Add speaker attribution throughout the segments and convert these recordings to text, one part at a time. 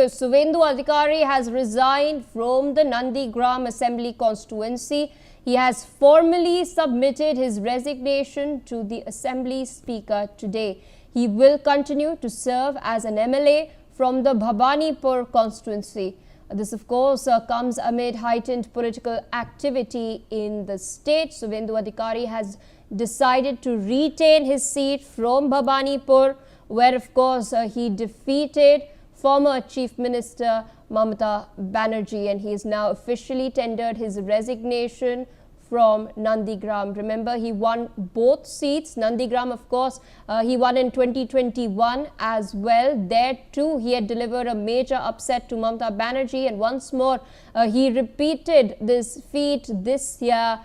Speaker 1: Suvendu Adhikari has resigned from the Nandigram Assembly constituency. He has formally submitted his resignation to the Assembly Speaker today. He will continue to serve as an MLA from the Bhabanipur constituency. This, of course, comes amid heightened political activity in the state. Suvendu Adhikari has decided to retain his seat from Bhabanipur, where, of course, he defeated former Chief Minister Mamata Banerjee, and he has now officially tendered his resignation from Nandigram. Remember, he won both seats. Nandigram, of course, he won in 2021 as well. There too, he had delivered a major upset to Mamata Banerjee, and once more, he repeated this feat this year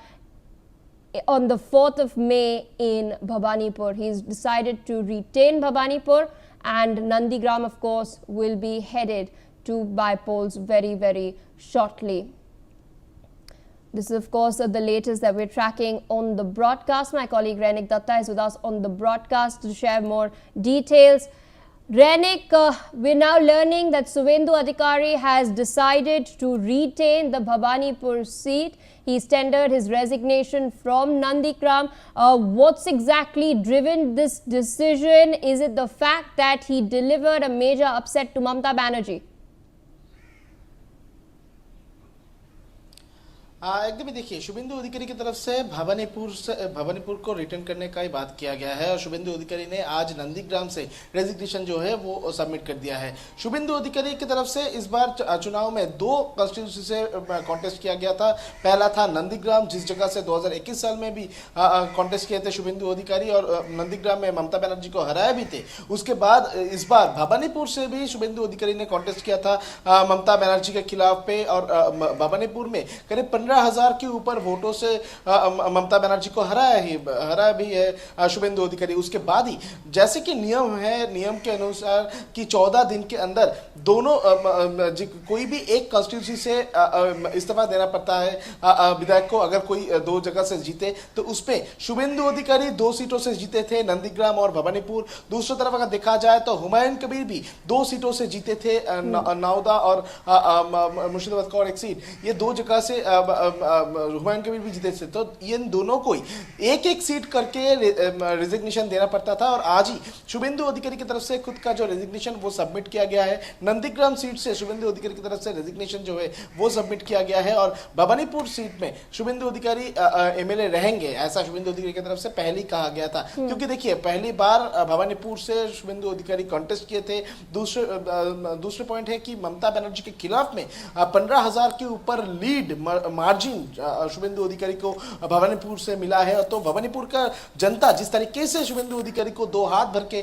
Speaker 1: on the 4th of May in Bhabanipur. He's decided to retain Bhabanipur, and Nandigram, of course, will be headed to by polls very, very shortly. This is, of course, the latest that we're tracking on the broadcast. My colleague Rainik Datta is with us on the broadcast to share more details. Rainik, we're now learning that Suvendu Adhikari has decided to retain the Bhabanipur seat. He's tendered his resignation from Nandigram. What's exactly driven this decision? Is it the fact that he delivered a major upset to Mamata Banerjee?
Speaker 2: एकदम ही देखिए, शुभेंदु अधिकारी की तरफ से भवानीपुर को return करने का ही बात किया गया है और शुभेंदु अधिकारी ने आज नंदीग्राम से रेजिग्नेशन जो है वो सबमिट कर दिया है। शुभेंदु अधिकारी की तरफ से इस बार चुनाव में 2 कॉन्स्टिट्यूंसी से कॉन्टेस्ट किया गया था। पहला था नंदीग्राम, जिस जगह से 2021 साल में भी कॉन्टेस्ट किए थे शुभेंदु अधिकारी और नंदीग्राम में ममता बनर्जी को हराया भी थे। उसके बाद इस बार भवानीपुर से भी शुभेंदु अधिकारी ने कॉन्टेस्ट किया था ममता बनर्जी के खिलाफ पे और भवानीपुर में करीब 15,000 के ऊपर वोटों से ममता बनर्जी को हराया भी है शुभेंदु अधिकारी। उसके बाद ही जैसे कि नियम है, नियम के अनुसार कि 14 दिन के अंदर दोनों कोई भी एक कॉन्स्टिट्यूंसी से इस्तीफा देना पड़ता है विधायक को। अगर कोई 2 जगह से जीते तो उसमें शुभेंदु अधिकारी 2 सीटों से जीते थे, नंदीग्राम और भवानीपुर। दूसरी तरफ अगर देखा जाए तो हुमायूं कबीर भी 2 सीटों से जीते थे, नाउदा और मुर्शिदाबाद का और एक सीट, ये 2 जगह से हुमायूं कबीर भी जीते थे। तो इन दोनों को एक सीट करके रेजिग्नेशन देना पड़ता था और आज ही शुभेंदु अधिकारी की तरफ से खुद का जो रेजिग्नेशन वो सबमिट किया गया है। नंदीग्राम सीट से शुभेंदु अधिकारी की तरफ से रेजिग्नेशन जो है वो सबमिट किया गया है और भवानीपुर सीट में शुभेंदु अधिकारी एमएलए रहेंगे, ऐसा शुभेंदु अधिकारी की तरफ से पहले ही कहा गया था। क्योंकि देखिए, पहली बार भवानीपुर से शुभेंदु अधिकारी कॉन्टेस्ट किए थे। दूसरे पॉइंट है कि ममता बनर्जी के खिलाफ में 15,000 के ऊपर लीड मार्जिन शुभेंदु अधिकारी को भवानीपुर से मिला है। तो भवानीपुर का जनता जिस तरीके से शुभेंदु अधिकारी को 2 हाथ भर के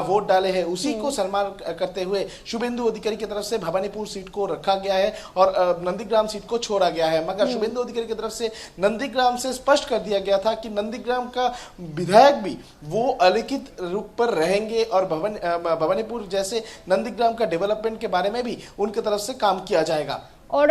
Speaker 2: वोट डाले हैं, उसी को सम्मान करते हुए शुभेंदु अधिकारी की तरफ से भवानीपुर सीट को रखा गया है और नंदीग्राम सीट को छोड़ा गया है। मगर शुभेंदु अधिकारी की तरफ से नंदीग्राम से स्पष्ट कर दिया गया था कि नंदीग्राम का विधायक भी वो अलिखित रूप पर रहेंगे और भवानीपुर जैसे नंदीग्राम का डेवलपमेंट के बारे में भी उनकी तरफ से काम किया जाएगा।